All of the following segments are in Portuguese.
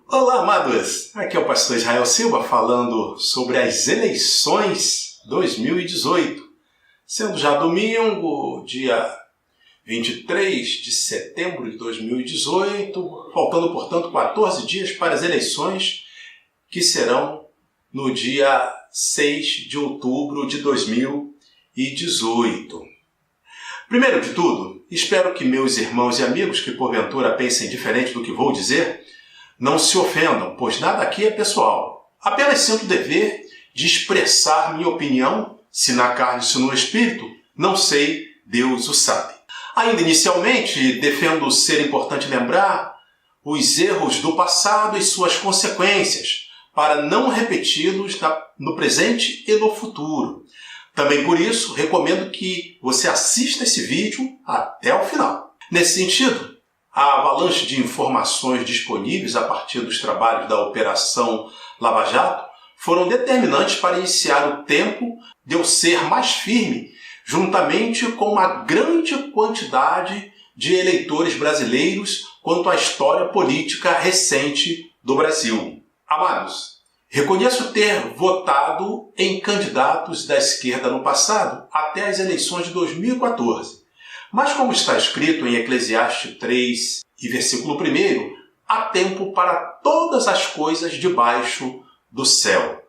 Olá, amados! Aqui é o pastor Israel Silva falando sobre as eleições 2018. Sendo já domingo, dia 23 de setembro de 2018, faltando, portanto, 14 dias para as eleições que serão no dia 6 de outubro de 2018. Primeiro de tudo, espero que meus irmãos e amigos que porventura pensem diferente do que vou dizer, não se ofendam, pois nada aqui é pessoal. Apenas sinto o dever de expressar minha opinião, se na carne, se no espírito, não sei, Deus o sabe. Ainda inicialmente, defendo ser importante lembrar os erros do passado e suas consequências, para não repeti-los no presente e no futuro. Também por isso, recomendo que você assista esse vídeo até o final. Nesse sentido, a avalanche de informações disponíveis a partir dos trabalhos da Operação Lava Jato foram determinantes para iniciar o tempo de eu ser mais firme, juntamente com uma grande quantidade de eleitores brasileiros quanto à história política recente do Brasil. Amados, reconheço ter votado em candidatos da esquerda no passado, até as eleições de 2014. Mas como está escrito em Eclesiastes 3 e versículo 1, há tempo para todas as coisas debaixo do céu.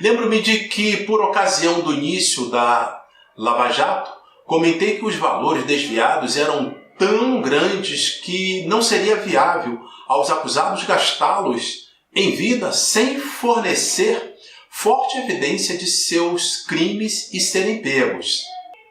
Lembro-me de que, por ocasião do início da Lava Jato, comentei que os valores desviados eram tão grandes que não seria viável aos acusados gastá-los em vida sem fornecer forte evidência de seus crimes e serem pegos.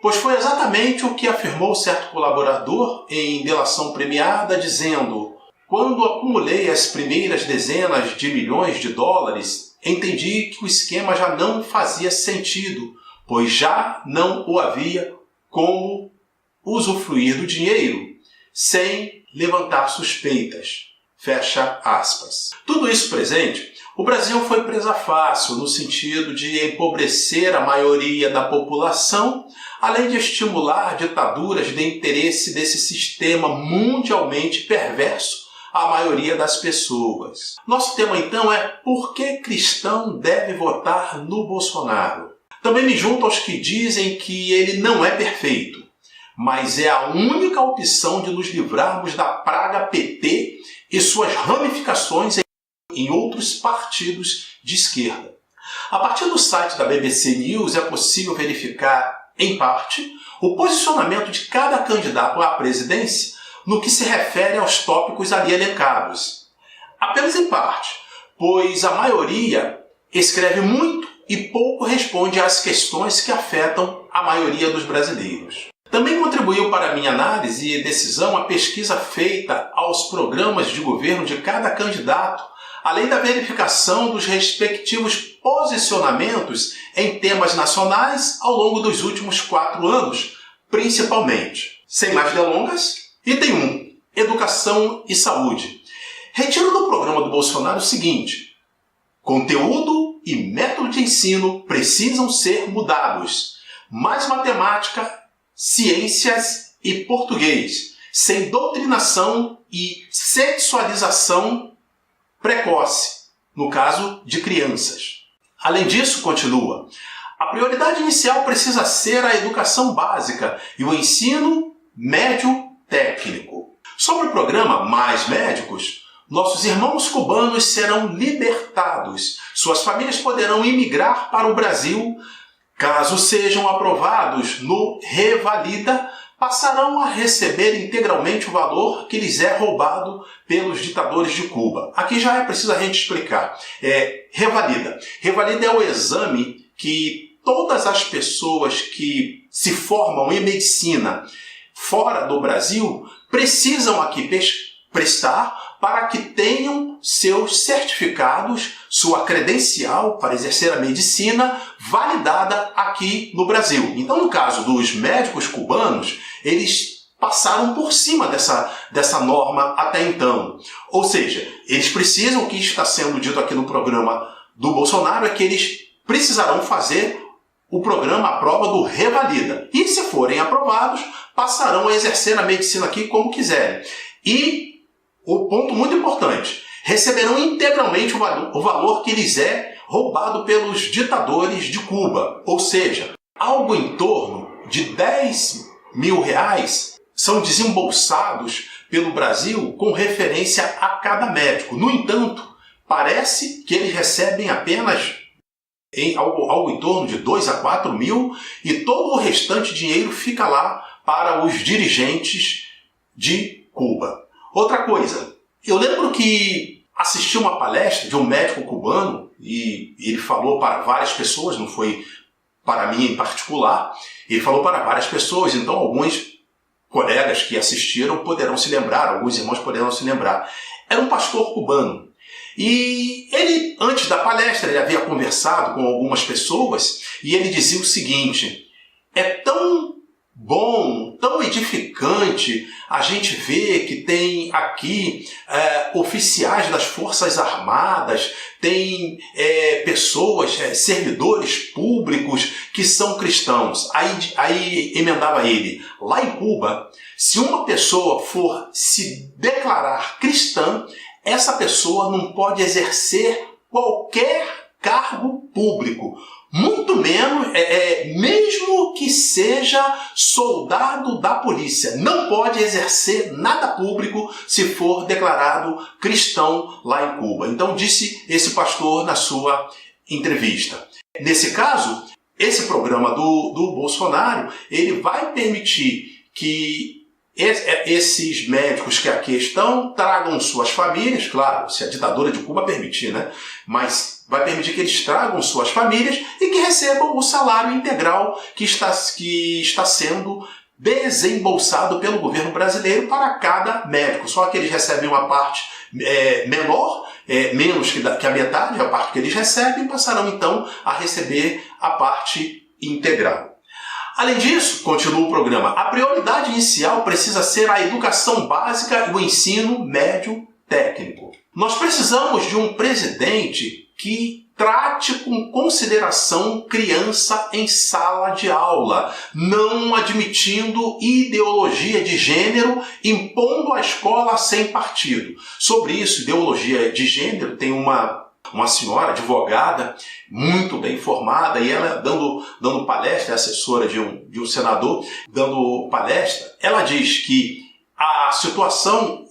Pois foi exatamente o que afirmou certo colaborador em delação premiada, dizendo: quando acumulei as primeiras dezenas de milhões de dólares, entendi que o esquema já não fazia sentido, pois já não o havia como usufruir do dinheiro sem levantar suspeitas. Fecha aspas. Tudo isso presente, o Brasil foi presa fácil no sentido de empobrecer a maioria da população, além de estimular ditaduras de interesse desse sistema mundialmente perverso à maioria das pessoas. Nosso tema então é: por que cristão deve votar no Bolsonaro? Também me junto aos que dizem que ele não é perfeito, mas é a única opção de nos livrarmos da praga PT e suas ramificações em outros partidos de esquerda. A partir do site da BBC News é possível verificar, em parte, o posicionamento de cada candidato à presidência no que se refere aos tópicos ali elencados. Apenas em parte, pois a maioria escreve muito e pouco responde às questões que afetam a maioria dos brasileiros. Também contribuiu para a minha análise e decisão a pesquisa feita aos programas de governo de cada candidato, além da verificação dos respectivos posicionamentos em temas nacionais ao longo dos últimos 4 anos, principalmente. Sem mais delongas, item 1. Educação e saúde. Retiro do programa do Bolsonaro o seguinte: conteúdo e método de ensino precisam ser mudados. Mais matemática, ciências e português, sem doutrinação e sexualização precoce, no caso de crianças. Além disso, continua, a prioridade inicial precisa ser a educação básica e o ensino médio técnico. Sobre o programa Mais Médicos, nossos irmãos cubanos serão libertados. Suas famílias poderão imigrar para o Brasil. Caso sejam aprovados no Revalida, passarão a receber integralmente o valor que lhes é roubado pelos ditadores de Cuba. Aqui já é preciso a gente explicar. Revalida. Revalida é o exame que todas as pessoas que se formam em medicina fora do Brasil precisam aqui prestar para que tenham seus certificados, sua credencial para exercer a medicina validada aqui no Brasil. Então, no caso dos médicos cubanos, eles passaram por cima dessa norma até então. Ou seja, eles precisam, o que está sendo dito aqui no programa do Bolsonaro é que eles precisarão fazer o programa à prova do Revalida. E se forem aprovados, passarão a exercer a medicina aqui como quiserem. E o ponto muito importante, receberão integralmente o valor que lhes é roubado pelos ditadores de Cuba. Ou seja, algo em torno de 10 mil reais são desembolsados pelo Brasil com referência a cada médico. No entanto, parece que eles recebem apenas algo em torno de 2 a 4 mil e todo o restante dinheiro fica lá para os dirigentes de Cuba. Outra coisa, eu lembro que assisti uma palestra de um médico cubano e ele falou para várias pessoas, não foi para mim em particular, ele falou para várias pessoas, então alguns colegas que assistiram poderão se lembrar, alguns irmãos poderão se lembrar. Era um pastor cubano. E ele, antes da palestra, ele havia conversado com algumas pessoas e ele dizia o seguinte: é tão bom, tão edificante a gente ver que tem aqui oficiais das Forças Armadas, tem pessoas, servidores públicos que são cristãos. Aí emendava ele, lá em Cuba, se uma pessoa for se declarar cristã, essa pessoa não pode exercer qualquer cargo público, muito menos, mesmo que seja soldado da polícia, não pode exercer nada público se for declarado cristão lá em Cuba. Então disse esse pastor na sua entrevista. Nesse caso, esse programa do Bolsonaro, ele vai permitir que esses médicos que aqui estão tragam suas famílias, claro, se a ditadura de Cuba permitir, né? Mas vai permitir que eles tragam suas famílias e que recebam o salário integral que está sendo desembolsado pelo governo brasileiro para cada médico. Só que eles recebem uma parte menor, menos que a metade, a parte que eles recebem, passarão então a receber a parte integral. Além disso, continua o programa, a prioridade inicial precisa ser a educação básica e o ensino médio técnico. Nós precisamos de um presidente que trate com consideração criança em sala de aula, não admitindo ideologia de gênero, impondo a escola sem partido. Sobre isso, ideologia de gênero, tem uma senhora advogada muito bem formada e ela dando palestra, assessora de um senador, dando palestra, ela diz que a situação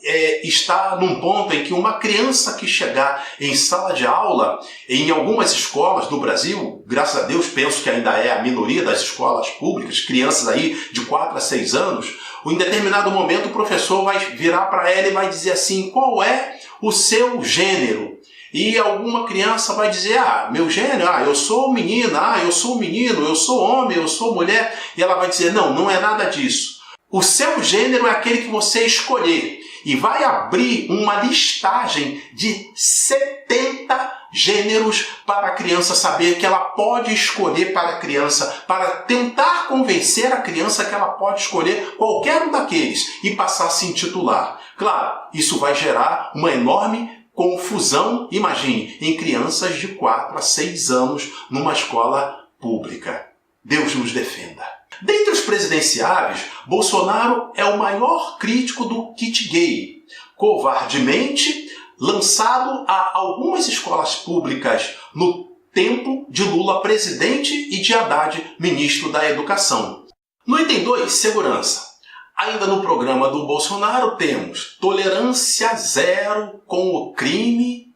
está num ponto em que uma criança que chegar em sala de aula, em algumas escolas do Brasil, graças a Deus, penso que ainda é a minoria das escolas públicas, crianças aí de 4 a 6 anos, em determinado momento o professor vai virar para ela e vai dizer assim, qual é o seu gênero? E alguma criança vai dizer, meu gênero, eu sou menina, eu sou menino, eu sou homem, eu sou mulher. E ela vai dizer, não é nada disso. O seu gênero é aquele que você escolher. E vai abrir uma listagem de 70 gêneros para a criança saber que ela pode escolher para a criança, para tentar convencer a criança que ela pode escolher qualquer um daqueles e passar a se intitular. Claro, isso vai gerar uma enorme confusão, imagine, em crianças de 4 a 6 anos numa escola pública. Deus nos defenda. Dentre os presidenciáveis, Bolsonaro é o maior crítico do kit gay, covardemente lançado a algumas escolas públicas no tempo de Lula presidente e de Haddad ministro da Educação. No item 2, segurança. Ainda no programa do Bolsonaro temos tolerância zero com o crime,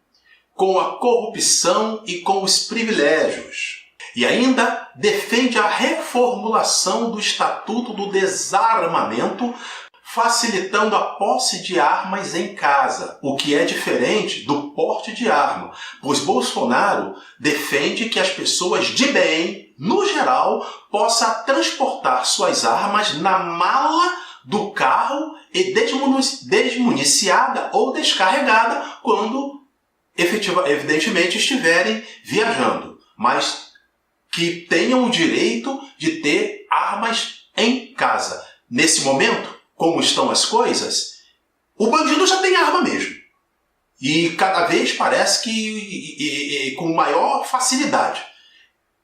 com a corrupção e com os privilégios. E ainda defende a reformulação do Estatuto do Desarmamento, facilitando a posse de armas em casa, o que é diferente do porte de arma, pois Bolsonaro defende que as pessoas de bem, no geral, possam transportar suas armas na mala do carro e desmuniciada ou descarregada quando evidentemente estiverem viajando, mas que tenham o direito de ter armas em casa. Nesse momento, como estão as coisas, o bandido já tem arma mesmo. E cada vez parece que com maior facilidade.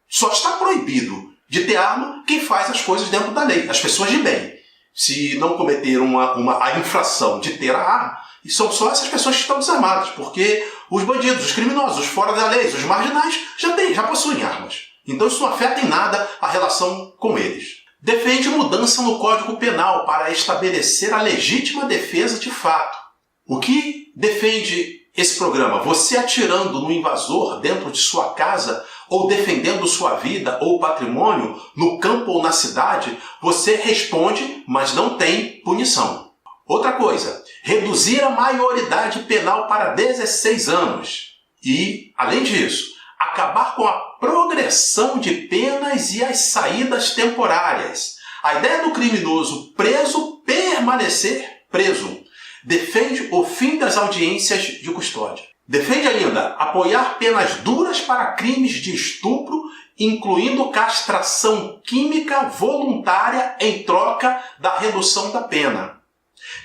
Só está proibido de ter arma quem faz as coisas dentro da lei, as pessoas de bem. se não cometer a infração de ter a arma, e são só essas pessoas que estão desarmadas, porque os bandidos, os criminosos, os fora da lei, os marginais, já possuem armas. Então isso não afeta em nada a relação com eles. Defende mudança no Código Penal para estabelecer a legítima defesa de fato. O que defende esse programa? Você atirando no invasor dentro de sua casa ou defendendo sua vida ou patrimônio no campo ou na cidade, você responde, mas não tem punição. Outra coisa, reduzir a maioridade penal para 16 anos. E, além disso, acabar com a progressão de penas e as saídas temporárias. A ideia do criminoso preso permanecer preso. Defende o fim das audiências de custódia. Defende ainda apoiar penas duras para crimes de estupro, incluindo castração química voluntária em troca da redução da pena.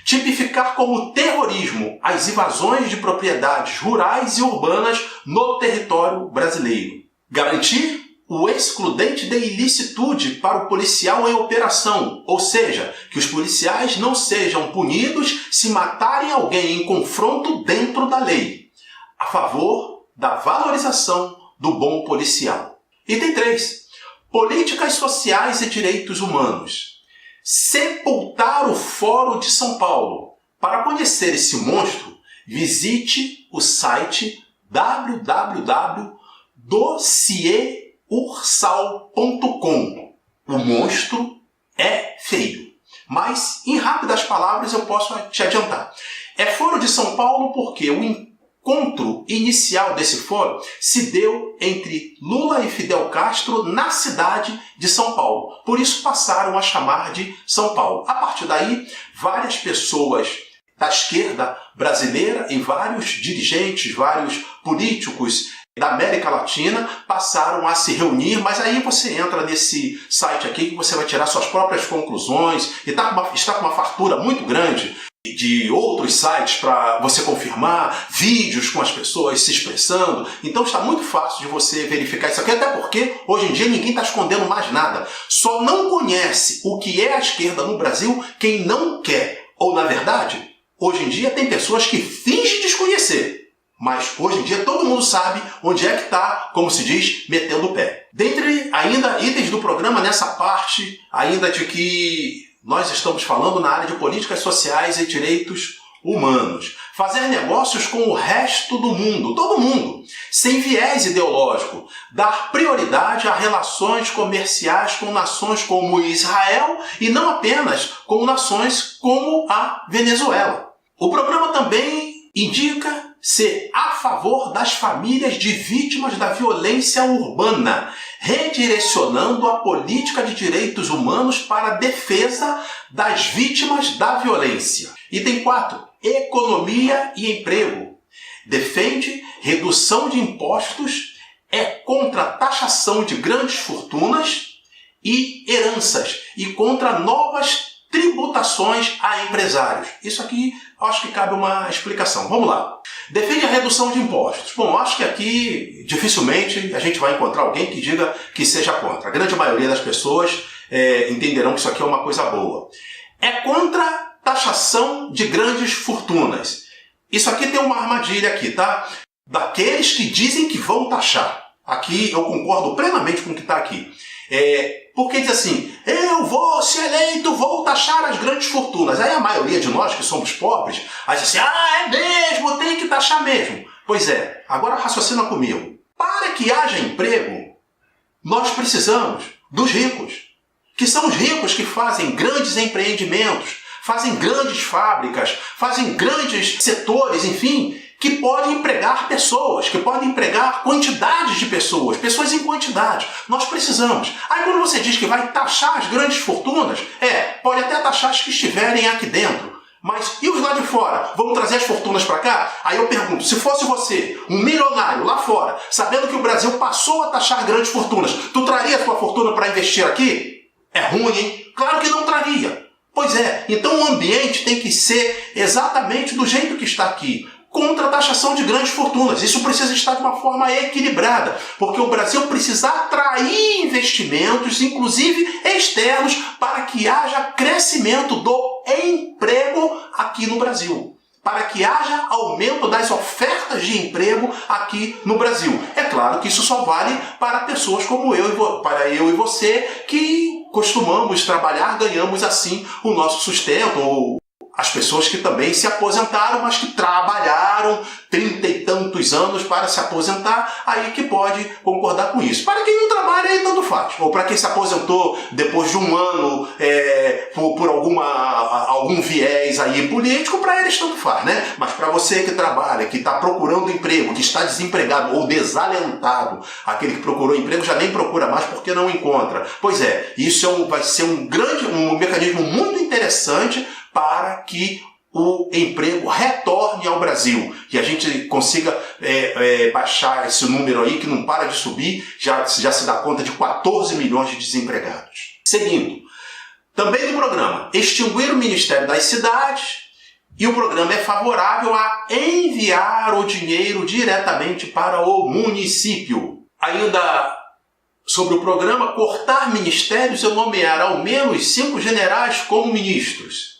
Tipificar como terrorismo as invasões de propriedades rurais e urbanas no território brasileiro. Garantir o excludente de ilicitude para o policial em operação, ou seja, que os policiais não sejam punidos se matarem alguém em confronto dentro da lei. A favor da valorização do bom policial. Item 3. Políticas sociais e direitos humanos. Sepultar o Fórum de São Paulo. Para conhecer esse monstro, visite o site www.dossierursal.com. O monstro é feio, mas em rápidas palavras eu posso te adiantar. É Fórum de São Paulo porque o encontro inicial desse fórum se deu entre Lula e Fidel Castro na cidade de São Paulo. Por isso passaram a chamar de São Paulo. A partir daí, várias pessoas da esquerda brasileira e vários dirigentes, vários políticos da América Latina passaram a se reunir, mas aí você entra nesse site aqui que você vai tirar suas próprias conclusões e está com uma fartura muito grande de outros sites para você confirmar, vídeos com as pessoas se expressando. Então está muito fácil de você verificar isso aqui, até porque hoje em dia ninguém está escondendo mais nada. Só não conhece o que é a esquerda no Brasil quem não quer. Ou, na verdade, hoje em dia tem pessoas que fingem desconhecer. Mas hoje em dia todo mundo sabe onde é que está, como se diz, metendo o pé. Dentre ainda itens do programa, nessa parte ainda de que nós estamos falando na área de políticas sociais e direitos humanos. Fazer negócios com o resto do mundo, todo mundo, sem viés ideológico. Dar prioridade a relações comerciais com nações como Israel e não apenas com nações como a Venezuela. O programa também indica ser a favor das famílias de vítimas da violência urbana, redirecionando a política de direitos humanos para a defesa das vítimas da violência. Item 4. Economia e emprego. Defende redução de impostos, é contra a taxação de grandes fortunas e heranças e contra novas tributações a empresários. Isso aqui acho que cabe uma explicação. Vamos lá. Defende a redução de impostos. Bom, acho que aqui dificilmente a gente vai encontrar alguém que diga que seja contra. A grande maioria das pessoas entenderão que isso aqui é uma coisa boa. É contra taxação de grandes fortunas. Isso aqui tem uma armadilha aqui, tá? Daqueles que dizem que vão taxar. Aqui eu concordo plenamente com o que está aqui. Porque diz assim, eu vou, se eleito, vou taxar as grandes fortunas. Aí a maioria de nós que somos pobres, aí diz assim, é mesmo, tem que taxar mesmo. Pois é, agora raciocina comigo. Para que haja emprego, nós precisamos dos ricos, que são os ricos que fazem grandes empreendimentos, fazem grandes fábricas, fazem grandes setores, enfim, que podem empregar pessoas, que podem empregar quantidades de pessoas, pessoas em quantidade. Nós precisamos. Aí quando você diz que vai taxar as grandes fortunas, pode até taxar as que estiverem aqui dentro. Mas e os lá de fora? Vamos trazer as fortunas para cá? Aí eu pergunto, se fosse você, um milionário lá fora, sabendo que o Brasil passou a taxar grandes fortunas, tu traria a sua fortuna para investir aqui? É ruim, hein? Claro que não traria. Pois é, então o ambiente tem que ser exatamente do jeito que está aqui. contra a taxação de grandes fortunas. Isso precisa estar de uma forma equilibrada, porque o Brasil precisa atrair investimentos, inclusive externos, para que haja crescimento do emprego aqui no Brasil, para que haja aumento das ofertas de emprego aqui no Brasil. É claro que isso só vale para pessoas como para eu e você, que costumamos trabalhar, ganhamos assim o nosso sustento, ou as pessoas que também se aposentaram, mas que trabalharam 30 e tantos anos para se aposentar, aí que pode concordar com isso. Para quem não trabalha, aí tanto faz. Ou para quem se aposentou depois de um ano por algum viés aí político, para eles tanto faz, né? Mas para você que trabalha, que está procurando emprego, que está desempregado ou desalentado, aquele que procurou emprego já nem procura mais porque não encontra. Pois é, isso vai ser um mecanismo muito interessante para que o emprego retorne ao Brasil, que a gente consiga baixar esse número aí, que não para de subir, já se dá conta de 14 milhões de desempregados. Seguindo, também no programa, extinguir o Ministério das Cidades, e o programa é favorável a enviar o dinheiro diretamente para o município. Ainda sobre o programa, cortar ministérios e nomear ao menos 5 generais como ministros.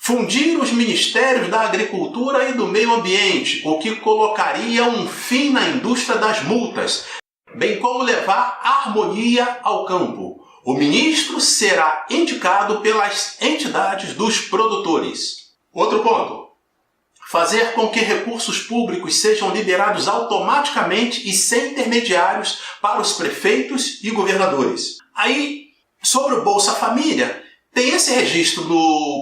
Fundir os ministérios da Agricultura e do Meio Ambiente, o que colocaria um fim na indústria das multas, bem como levar harmonia ao campo. O ministro será indicado pelas entidades dos produtores. Outro ponto. Fazer com que recursos públicos sejam liberados automaticamente e sem intermediários para os prefeitos e governadores. Aí, sobre o Bolsa Família, tem esse registro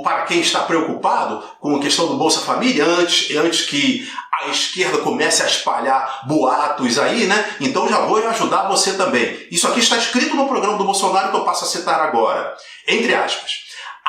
para quem está preocupado com a questão do Bolsa Família, antes que a esquerda comece a espalhar boatos aí, né? Então já vou ajudar você também. Isso aqui está escrito no programa do Bolsonaro, que eu passo a citar agora. Entre aspas.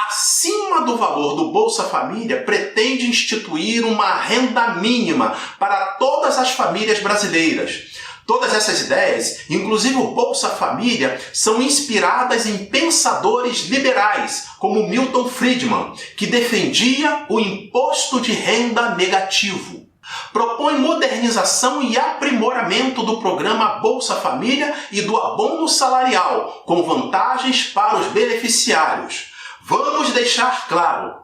Acima do valor do Bolsa Família, pretende instituir uma renda mínima para todas as famílias brasileiras. Todas essas ideias, inclusive o Bolsa Família, são inspiradas em pensadores liberais, como Milton Friedman, que defendia o imposto de renda negativo. Propõe modernização e aprimoramento do programa Bolsa Família e do abono salarial, com vantagens para os beneficiários. Vamos deixar claro,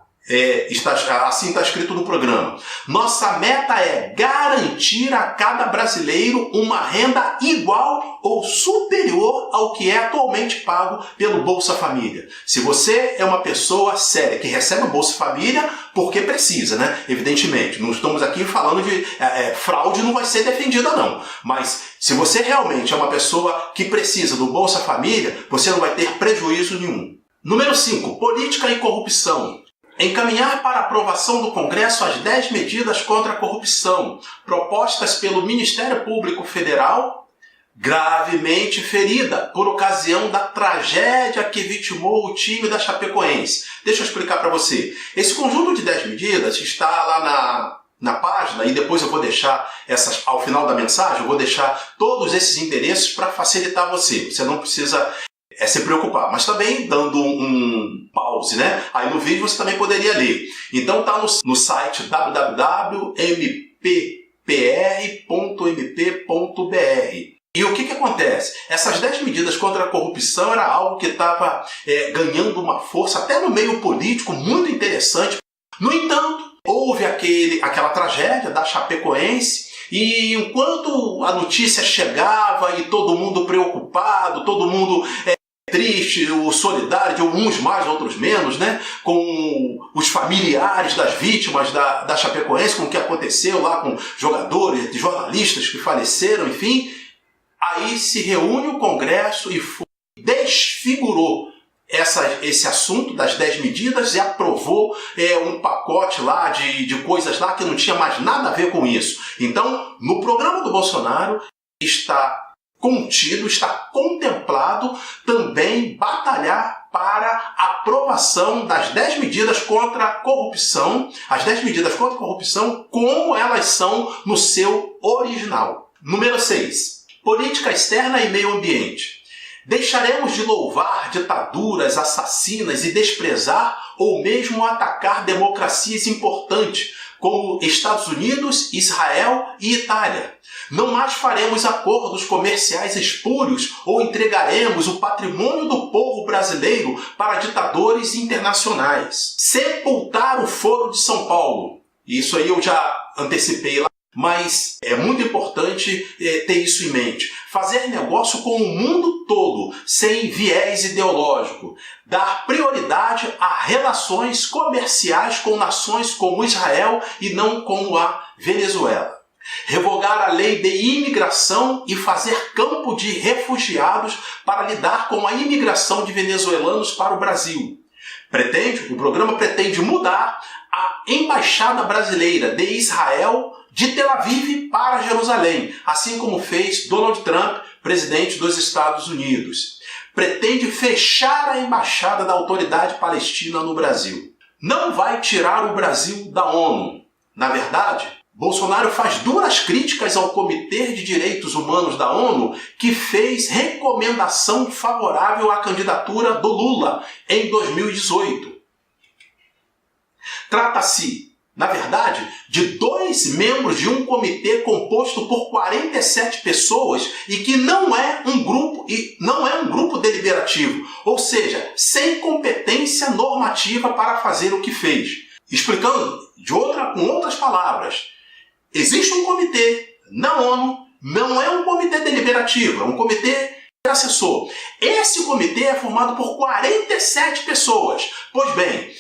assim está escrito no programa, nossa meta é garantir a cada brasileiro uma renda igual ou superior ao que é atualmente pago pelo Bolsa Família. Se você é uma pessoa séria que recebe o Bolsa Família, porque precisa, né? Evidentemente, não estamos aqui falando de fraude, não vai ser defendida não, mas se você realmente é uma pessoa que precisa do Bolsa Família, você não vai ter prejuízo nenhum. Número 5. Política e corrupção. Encaminhar para aprovação do Congresso as 10 medidas contra a corrupção, propostas pelo Ministério Público Federal, gravemente ferida por ocasião da tragédia que vitimou o time da Chapecoense. Deixa eu explicar para você. Esse conjunto de 10 medidas está lá na página, e depois eu vou deixar ao final da mensagem, eu vou deixar todos esses endereços para facilitar você. Você não precisa se preocupar, mas também dando um pause, né? Aí no vídeo você também poderia ler. Então está no site www.mppr.mp.br. E o que acontece? Essas 10 medidas contra a corrupção era algo que estava ganhando uma força até no meio político muito interessante. No entanto, houve aquela tragédia da Chapecoense, e enquanto a notícia chegava e todo mundo preocupado, todo mundo triste, o solidário, de uns mais, outros menos, né? Com os familiares das vítimas da Chapecoense, com o que aconteceu lá com jogadores, jornalistas que faleceram, enfim. Aí se reúne o Congresso e desfigurou esse assunto das 10 medidas e aprovou um pacote lá de coisas lá que não tinha mais nada a ver com isso. Então, no programa do Bolsonaro está contido, está contemplado também batalhar para a aprovação das 10 medidas contra a corrupção, as 10 medidas contra a corrupção como elas são no seu original. Número 6. Política externa e meio ambiente. Deixaremos de louvar ditaduras assassinas e desprezar ou mesmo atacar democracias importantes, como Estados Unidos, Israel e Itália. Não mais faremos acordos comerciais espúrios ou entregaremos o patrimônio do povo brasileiro para ditadores internacionais. Sepultar o Foro de São Paulo. Isso aí eu já antecipei lá. Mas é muito importante ter isso em mente. Fazer negócio com o mundo todo, sem viés ideológico. Dar prioridade a relações comerciais com nações como Israel e não como a Venezuela. Revogar a lei de imigração e fazer campo de refugiados para lidar com a imigração de venezuelanos para o Brasil. O programa pretende mudar a embaixada brasileira de Israel de Tel Aviv para Jerusalém, assim como fez Donald Trump, presidente dos Estados Unidos. Pretende fechar a embaixada da Autoridade Palestina no Brasil. Não vai tirar o Brasil da ONU. Na verdade, Bolsonaro faz duras críticas ao Comitê de Direitos Humanos da ONU, que fez recomendação favorável à candidatura do Lula em 2018. Trata-se, na verdade, de 2 membros de um comitê composto por 47 pessoas e que não é um grupo deliberativo, ou seja, sem competência normativa para fazer o que fez. Explicando com outras palavras, existe um comitê na ONU, não é um comitê deliberativo, é um comitê assessor. Esse comitê é formado por 47 pessoas. Pois bem,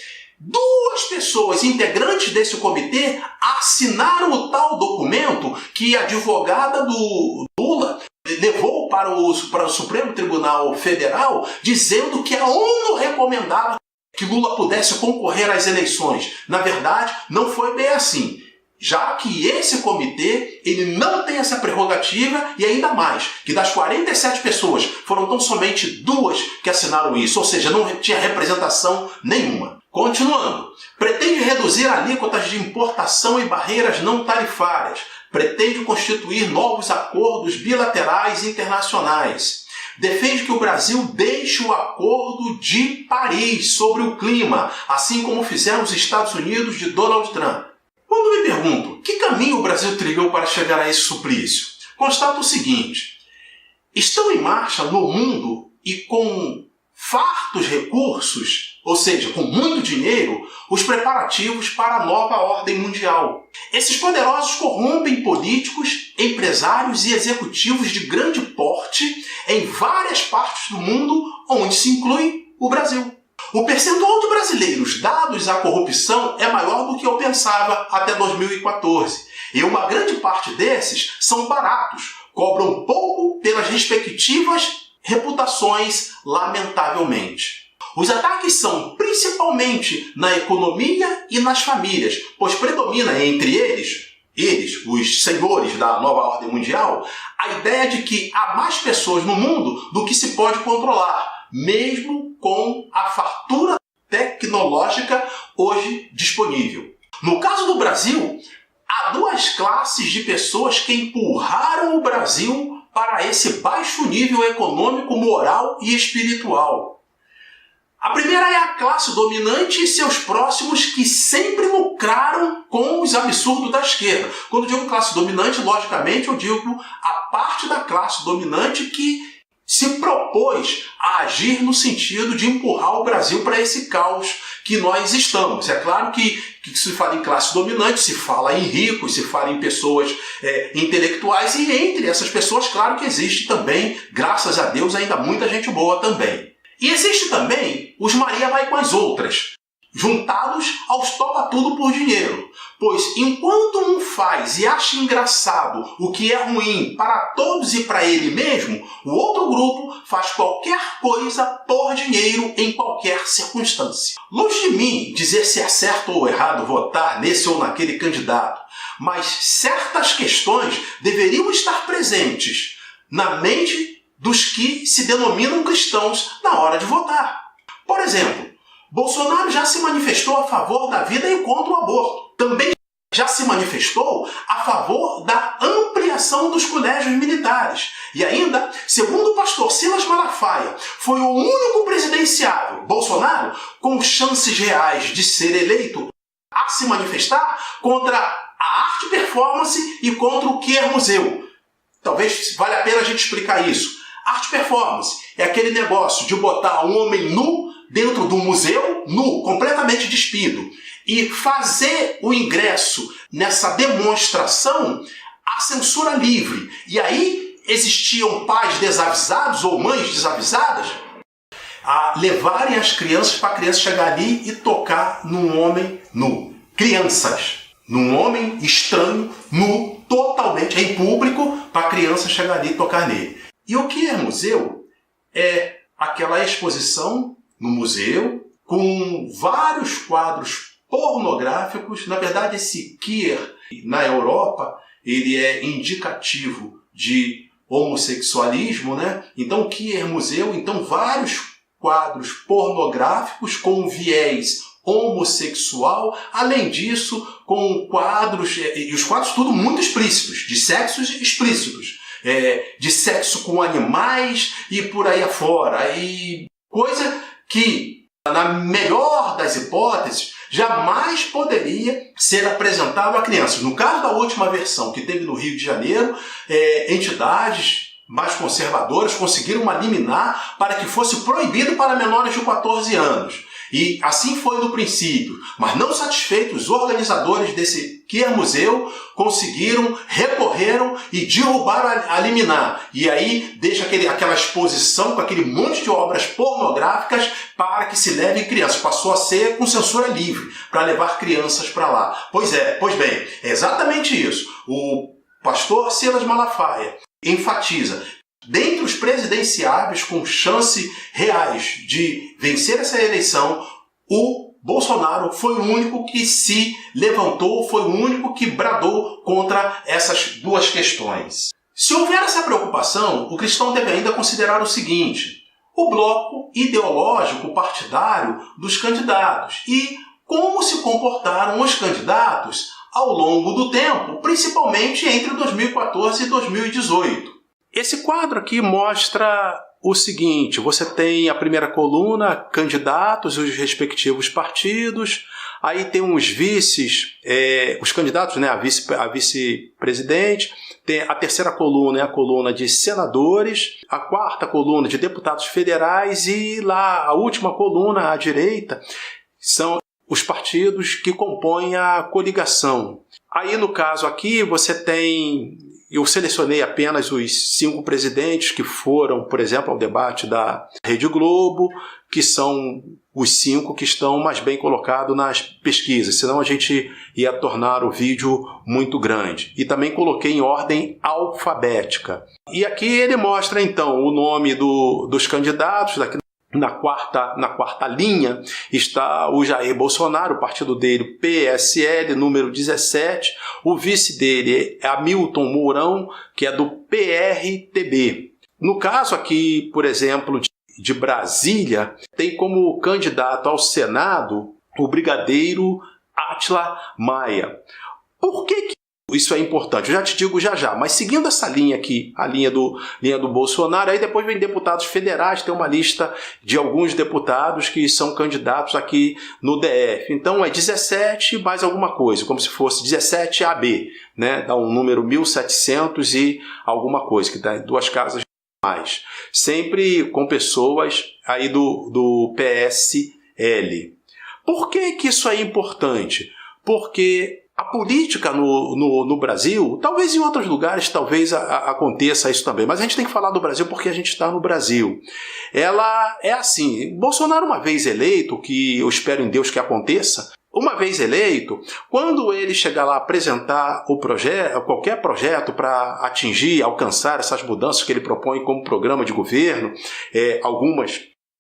2 pessoas integrantes desse comitê assinaram o tal documento que a advogada do Lula levou para o Supremo Tribunal Federal, dizendo que a ONU recomendava que Lula pudesse concorrer às eleições. Na verdade, não foi bem assim, já que esse comitê ele não tem essa prerrogativa e ainda mais, que das 47 pessoas foram tão somente 2 que assinaram isso, ou seja, não tinha representação nenhuma. Continuando, pretende reduzir alíquotas de importação e barreiras não tarifárias, pretende constituir novos acordos bilaterais internacionais, defende que o Brasil deixe o Acordo de Paris sobre o clima, assim como fizeram os Estados Unidos de Donald Trump. Quando me pergunto que caminho o Brasil trilhou para chegar a esse suplício, constato o seguinte: estão em marcha no mundo e com fartos recursos, ou seja, com muito dinheiro, os preparativos para a nova ordem mundial. Esses poderosos corrompem políticos, empresários e executivos de grande porte em várias partes do mundo, onde se inclui o Brasil. O percentual de brasileiros dados à corrupção é maior do que eu pensava até 2014. E uma grande parte desses são baratos, cobram pouco pelas respectivas reputações, lamentavelmente. Os ataques são principalmente na economia e nas famílias, pois predomina entre eles, os senhores da nova ordem mundial, a ideia de que há mais pessoas no mundo do que se pode controlar, mesmo com a fartura tecnológica hoje disponível. No caso do Brasil, há 2 classes de pessoas que empurraram o Brasil para esse baixo nível econômico, moral e espiritual. A primeira é a classe dominante e seus próximos que sempre lucraram com os absurdos da esquerda. Quando digo classe dominante, logicamente eu digo a parte da classe dominante que se propôs a agir no sentido de empurrar o Brasil para esse caos que nós estamos. É claro que se fala em classe dominante, se fala em ricos, se fala em pessoas intelectuais, e entre essas pessoas, claro que existe também, graças a Deus, ainda muita gente boa também. E existe também os Maria vai com as outras, juntados aos topa-tudo por dinheiro. Pois enquanto um faz e acha engraçado o que é ruim para todos e para ele mesmo, o outro grupo faz qualquer coisa por dinheiro em qualquer circunstância. Longe de mim dizer se é certo ou errado votar nesse ou naquele candidato, mas certas questões deveriam estar presentes na mente dos que se denominam cristãos na hora de votar. Por exemplo, Bolsonaro já se manifestou a favor da vida e contra o aborto. Também já se manifestou a favor da ampliação dos colégios militares. E ainda, segundo o pastor Silas Malafaia, foi o único presidenciável, Bolsonaro, com chances reais de ser eleito, a se manifestar contra a arte performance e contra o que é museu. Talvez valha a pena a gente explicar isso. Arte performance é aquele negócio de botar um homem nu dentro do museu, nu, completamente despido, e fazer o ingresso nessa demonstração a censura livre. E aí existiam pais desavisados ou mães desavisadas a levarem as crianças para a criança chegar ali e tocar num homem nu. Crianças, num homem estranho, nu, totalmente em público, para a criança chegar ali e tocar nele. E o que é museu? É aquela exposição no museu com vários quadros pornográficos. Na verdade, esse queer na Europa, ele é indicativo de homossexualismo, né? Então, o queer museu, então vários quadros pornográficos com viés homossexual, além disso, com quadros, e os quadros tudo muito explícitos, de sexos explícitos, de sexo com animais e por aí afora, e coisa que, na melhor das hipóteses, jamais poderia ser apresentado a crianças. No caso da última versão que teve no Rio de Janeiro, entidades mais conservadoras conseguiram uma liminar para que fosse proibido para menores de 14 anos. E assim foi no princípio. Mas não satisfeitos, os organizadores desse queer museu recorreram e derrubaram a liminar. E aí deixa aquela exposição com aquele monte de obras pornográficas para que se levem crianças. Passou a ser com censura livre, para levar crianças para lá. Pois bem, é exatamente isso. O pastor Silas Malafaia enfatiza: dentre os presidenciáveis com chance reais de vencer essa eleição, o Bolsonaro foi o único que se levantou, foi o único que bradou contra essas duas questões. Se houver essa preocupação, o cristão deve ainda considerar o seguinte: o bloco ideológico partidário dos candidatos e como se comportaram os candidatos ao longo do tempo, principalmente entre 2014 e 2018. Esse quadro aqui mostra o seguinte: você tem a primeira coluna, candidatos, os respectivos partidos, aí tem uns vices, os candidatos, né, a vice-presidente, tem a terceira coluna é a coluna de senadores, a quarta coluna de deputados federais e lá a última coluna à direita são os partidos que compõem a coligação. Aí no caso aqui você tem, eu selecionei apenas os 5 presidentes que foram, por exemplo, ao debate da Rede Globo, que são os 5 que estão mais bem colocados nas pesquisas, senão a gente ia tornar o vídeo muito grande. E também coloquei em ordem alfabética. E aqui ele mostra então o nome dos candidatos. Daqui na quarta linha está o Jair Bolsonaro, o partido dele, PSL, número 17. O vice dele é Hamilton Mourão, que é do PRTB. No caso aqui, por exemplo, de Brasília, tem como candidato ao Senado o brigadeiro Átila Maia. Por que isso é importante? Eu já te digo já. Mas seguindo essa linha aqui, a linha do Bolsonaro, aí depois vem deputados federais, tem uma lista de alguns deputados que são candidatos aqui no DF. Então é 17 mais alguma coisa, como se fosse 17 AB, né? Dá um número 1700 e alguma coisa, que dá 2 casas mais. Sempre com pessoas aí do PSL. Por que isso é importante? Porque a política no Brasil, talvez em outros lugares, talvez aconteça isso também, mas a gente tem que falar do Brasil porque a gente está no Brasil. Ela é assim, Bolsonaro uma vez eleito, que eu espero em Deus que aconteça, uma vez eleito, quando ele chegar lá apresentar qualquer projeto para atingir, alcançar essas mudanças que ele propõe como programa de governo,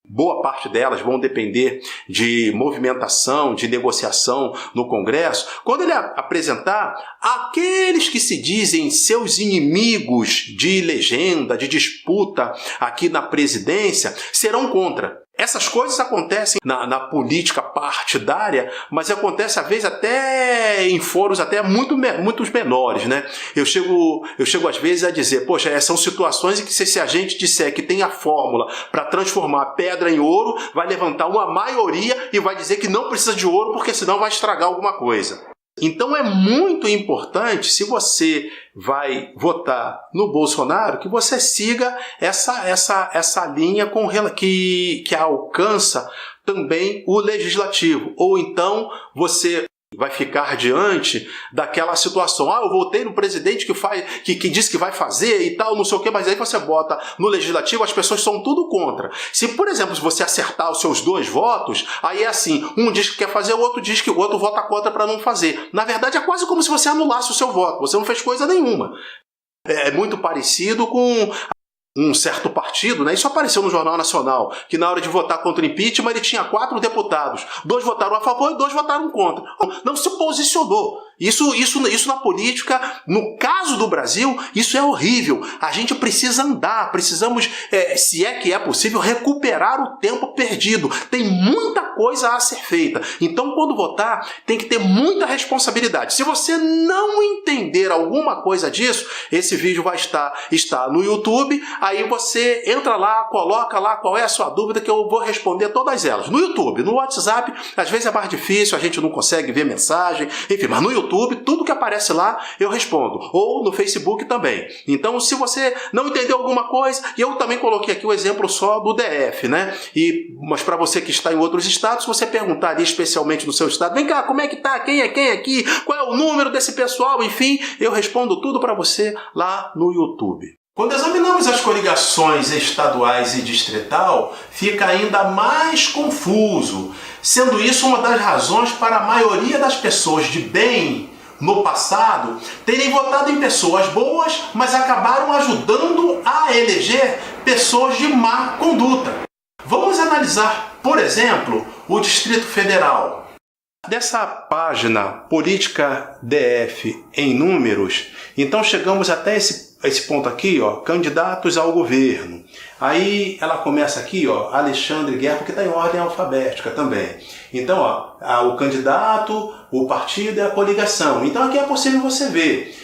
boa parte delas vão depender de movimentação, de negociação no Congresso. Quando ele apresentar, aqueles que se dizem seus inimigos de legenda, de disputa aqui na presidência, serão contra. Essas coisas acontecem na política partidária, mas acontece às vezes até em foros até muito menores, né? Eu chego às vezes a dizer, poxa, são situações em que se a gente disser que tem a fórmula para transformar pedra em ouro, vai levantar uma maioria e vai dizer que não precisa de ouro porque senão vai estragar alguma coisa. Então é muito importante, se você vai votar no Bolsonaro, que você siga essa linha que alcança também o legislativo. Ou então você vai ficar diante daquela situação. Eu votei no presidente que disse que vai fazer e tal, não sei o quê, mas aí você bota no legislativo, as pessoas são tudo contra. Se, por exemplo, se você acertar os seus 2 votos, aí é assim, um diz que quer fazer, o outro diz que o outro vota contra para não fazer. Na verdade, é quase como se você anulasse o seu voto, você não fez coisa nenhuma. É muito parecido com um certo partido, né? Isso apareceu no Jornal Nacional, que na hora de votar contra o impeachment ele tinha 4 deputados, 2 votaram a favor e 2 votaram contra. Não se posicionou. Isso na política, no caso do Brasil, isso é horrível. A gente precisa andar, precisamos, se é que é possível, recuperar o tempo perdido. Tem muita coisa a ser feita. Então, quando votar, tem que ter muita responsabilidade. Se você não entender alguma coisa disso, esse vídeo vai estar no YouTube, aí você entra lá, coloca lá qual é a sua dúvida que eu vou responder todas elas. No YouTube, no WhatsApp, às vezes é mais difícil, a gente não consegue ver mensagem, enfim, mas no YouTube, tudo que aparece lá, eu respondo. Ou no Facebook também. Então, se você não entendeu alguma coisa, e eu também coloquei aqui o exemplo só do DF, né? Mas para você que está em outros estados, se você perguntar ali especialmente no seu estado, vem cá, como é que tá? Quem é quem aqui? Qual é o número desse pessoal? Enfim, eu respondo tudo para você lá no YouTube. Quando examinamos as coligações estaduais e distrital, fica ainda mais confuso, sendo isso uma das razões para a maioria das pessoas de bem no passado terem votado em pessoas boas, mas acabaram ajudando a eleger pessoas de má conduta. Vamos analisar, por exemplo, o Distrito Federal. Dessa página Política DF em números, então chegamos até esse ponto aqui, ó, candidatos ao governo. Aí ela começa aqui, ó, Alexandre Guerra, porque está em ordem alfabética também. Então, ó, o candidato, o partido e a coligação. Então aqui é possível você ver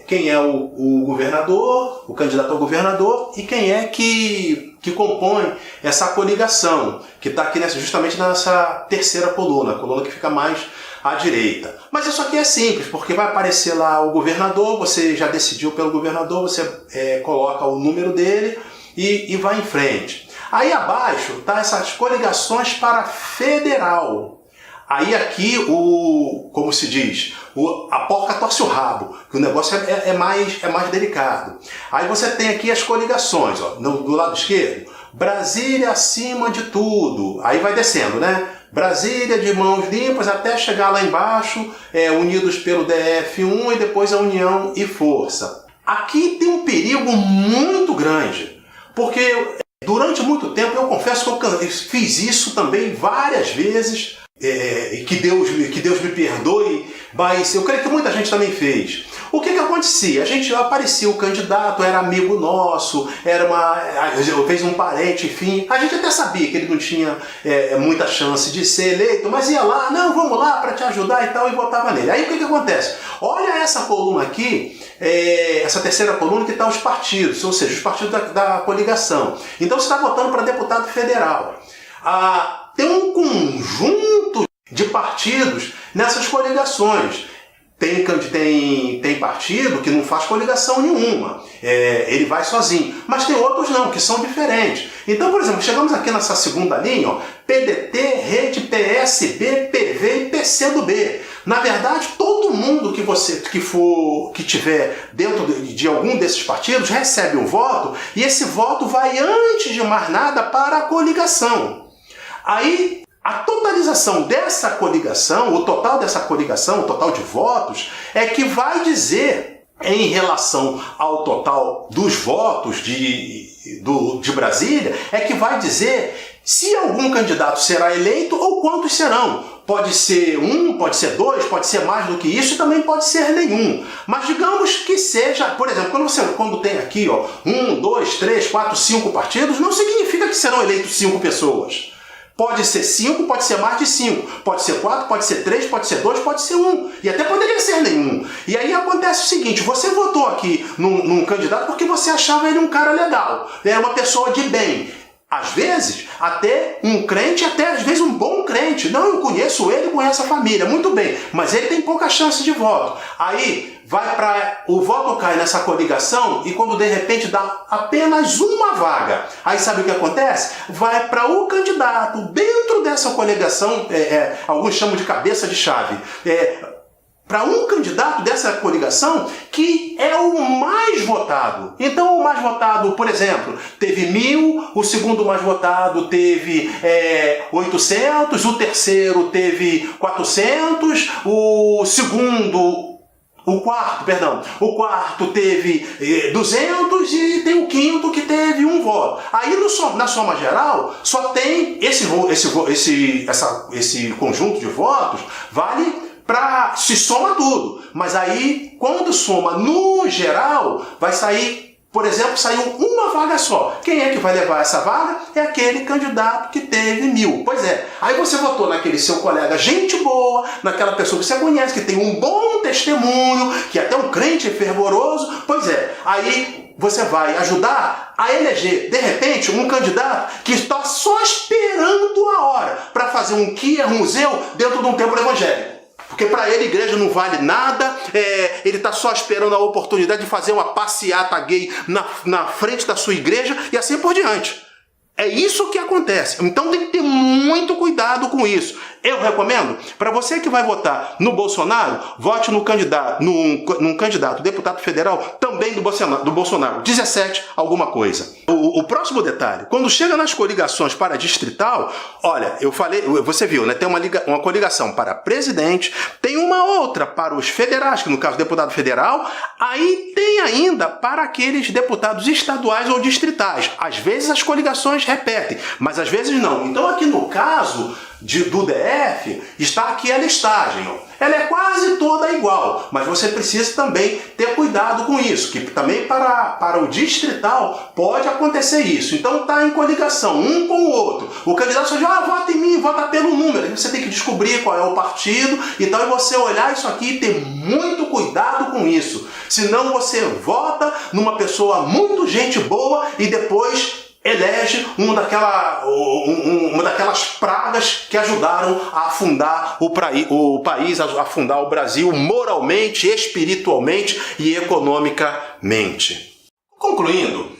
quem é o governador, o candidato ao governador e quem é que compõe essa coligação, que está aqui justamente nessa terceira coluna, a coluna que fica mais à direita. Mas isso aqui é simples, porque vai aparecer lá o governador, você já decidiu pelo governador, você coloca o número dele e vai em frente. Aí abaixo tá essas coligações para federal. Aí aqui, como se diz, a porca torce o rabo, que o negócio é mais delicado. Aí você tem aqui as coligações, ó, do lado esquerdo, Brasília acima de tudo. Aí vai descendo, né? Brasília de mãos limpas até chegar lá embaixo, unidos pelo DF1 e depois a União e Força. Aqui tem um perigo muito grande, porque durante muito tempo, eu confesso que eu fiz isso também várias vezes, que Deus me perdoe, mas eu creio que muita gente também fez. O que acontecia? Aparecia o candidato, era amigo nosso, fez um parente, enfim. A gente até sabia que ele não tinha muita chance de ser eleito, mas ia lá, não, vamos lá para te ajudar e tal, e votava nele. Aí o que acontece? Olha essa coluna aqui, essa terceira coluna que está os partidos, ou seja, os partidos da coligação. Então você está votando para deputado federal. Tem um conjunto de partidos nessas coligações. Tem partido que não faz coligação nenhuma, ele vai sozinho, mas tem outros não, que são diferentes. Então, por exemplo, chegamos aqui nessa segunda linha, ó, PDT, Rede, PSB, PV e PCdoB. Na verdade, todo mundo que tiver dentro de algum desses partidos recebe um voto, e esse voto vai, antes de mais nada, para a coligação. Aí, a totalização dessa coligação, o total dessa coligação, o total de votos, é que vai dizer, em relação ao total dos votos de Brasília, é que vai dizer se algum candidato será eleito ou quantos serão. Pode ser um, pode ser dois, pode ser mais do que isso, e também pode ser nenhum. Mas digamos que seja, por exemplo, quando tem aqui 1, 2, 3, 4, 5 partidos, não significa que serão eleitos 5 pessoas. Pode ser 5, pode ser mais de 5, pode ser 4, pode ser 3, pode ser 2, pode ser 1. E até poderia ser nenhum. E aí acontece o seguinte, você votou aqui num candidato porque você achava ele um cara legal, uma pessoa de bem. Às vezes, até um crente, até às vezes um bom crente. Não, eu conheço ele, conheço a família, muito bem, mas ele tem pouca chance de voto. Aí o voto cai nessa coligação e quando de repente dá apenas uma vaga, aí sabe o que acontece? Vai para o candidato dentro dessa coligação, alguns chamam de cabeça de chave, para um candidato dessa coligação que é o mais votado. Então o mais votado, por exemplo, teve 1.000, o segundo mais votado teve 800, o terceiro teve 400, o quarto teve 200 e tem o quinto que teve 1 voto. Aí na soma geral só tem esse conjunto de votos, vale se soma tudo. Mas aí, quando soma no geral, vai sair, por exemplo, saiu uma vaga só. Quem é que vai levar essa vaga? É aquele candidato que teve 1.000. Pois é, aí você votou naquele seu colega gente boa, naquela pessoa que você conhece, que tem um bom testemunho, que é até um crente fervoroso. Pois é, aí você vai ajudar a eleger, de repente, um candidato que está só esperando a hora para fazer um Kia, um museu dentro de um templo evangélico. Porque para ele a igreja não vale nada, ele está só esperando a oportunidade de fazer uma passeata gay na frente da sua igreja e assim por diante. É isso que acontece. Então tem que ter muito cuidado com isso. Eu recomendo, para você que vai votar no Bolsonaro, vote num candidato deputado federal também do Bolsonaro. 17 alguma coisa. O próximo detalhe, quando chega nas coligações para distrital, olha, você viu, né? Tem uma coligação para presidente, tem uma outra para os federais, que no caso deputado federal, aí tem ainda para aqueles deputados estaduais ou distritais. Às vezes as coligações repetem, mas às vezes não. Então aqui no caso do DF, está aqui a listagem. Ela é quase toda igual, mas você precisa também ter cuidado com isso, que também para o distrital pode acontecer isso. Então está em coligação, um com o outro. O candidato só diz, vota em mim, vota pelo número. Você tem que descobrir qual é o partido, então é você olhar isso aqui e ter muito cuidado com isso. Senão você vota numa pessoa muito gente boa e depois elege uma daquelas pragas que ajudaram a afundar o país, a afundar o Brasil moralmente, espiritualmente e economicamente. Concluindo,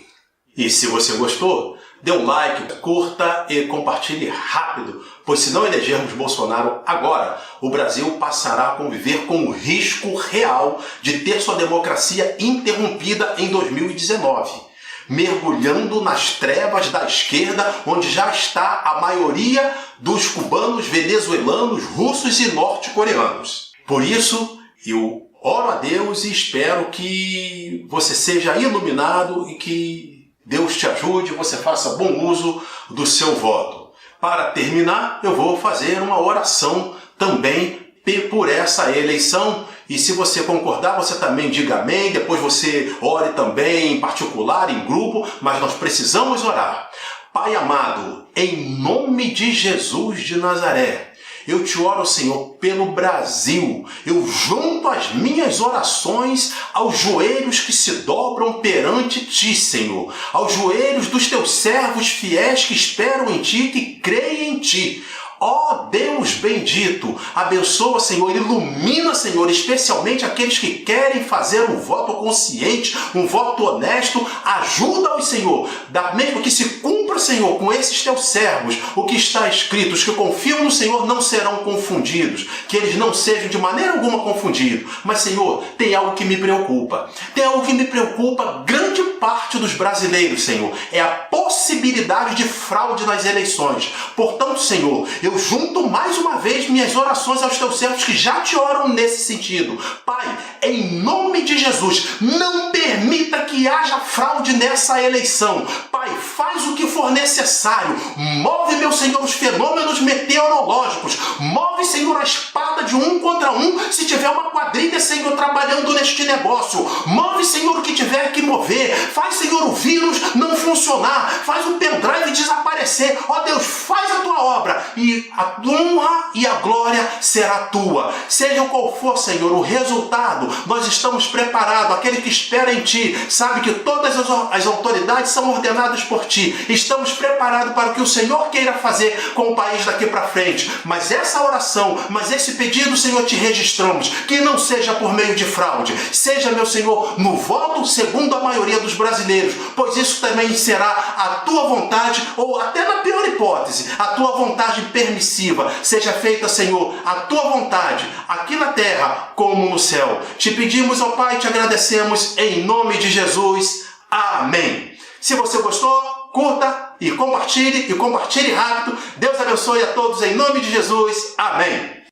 e se você gostou, dê um like, curta e compartilhe rápido, pois se não elegermos Bolsonaro agora, o Brasil passará a conviver com o risco real de ter sua democracia interrompida em 2019. Mergulhando nas trevas da esquerda, onde já está a maioria dos cubanos, venezuelanos, russos e norte-coreanos. Por isso, eu oro a Deus e espero que você seja iluminado e que Deus te ajude, você faça bom uso do seu voto. Para terminar, eu vou fazer uma oração também por essa eleição. E se você concordar, você também diga amém, depois você ore também em particular, em grupo, mas nós precisamos orar. Pai amado, em nome de Jesus de Nazaré, eu te oro, Senhor, pelo Brasil. Eu junto as minhas orações aos joelhos que se dobram perante Ti, Senhor. Aos joelhos dos Teus servos fiéis que esperam em Ti, que creem em Ti. Ó Deus bendito, abençoa, Senhor, ilumina, Senhor, especialmente aqueles que querem fazer um voto consciente, um voto honesto. Ajuda-os, Senhor, mesmo que se cumpra, Senhor, com esses teus servos, o que está escrito: os que confiam no Senhor não serão confundidos, que eles não sejam de maneira alguma confundidos. Mas, Senhor, tem algo que me preocupa. Tem algo que me preocupa, grande parte dos brasileiros, Senhor, é a possibilidade de fraude nas eleições. Portanto, Senhor, eu junto mais uma vez minhas orações aos teus servos que já te oram nesse sentido. Pai, em nome de Jesus, não permita que haja fraude nessa eleição. Pai, faz o que for necessário. Move, meu Senhor, os fenômenos meteorológicos. Move, Senhor, a espada de 1 contra 1, se tiver uma quadrilha, Senhor, trabalhando neste negócio. Move, Senhor, o que tiver que mover. Faz, Senhor, o vírus não funcionar. Faz o pendrive desaparecer. Ó Deus, faz a tua obra e a honra e a glória será tua. Seja qual for, Senhor, o resultado, nós estamos preparados. Aquele que espera em Ti sabe que todas as autoridades são ordenadas por Ti. Estamos preparados para o que o Senhor queira fazer com o país daqui para frente. Mas essa oração, mas esse pedido, Senhor, te registramos. Que não seja por meio de fraude. Seja, meu Senhor, no voto segundo a maioria dos brasileiros. Pois isso também será a Tua vontade, ou até na pior hipótese, a Tua vontade permissiva. Seja feita, Senhor, a Tua vontade, aqui na terra como no céu. Te pedimos, ó Pai, te agradecemos em nome de Jesus. Amém. Se você gostou, curta e compartilhe rápido. Deus abençoe a todos em nome de Jesus. Amém.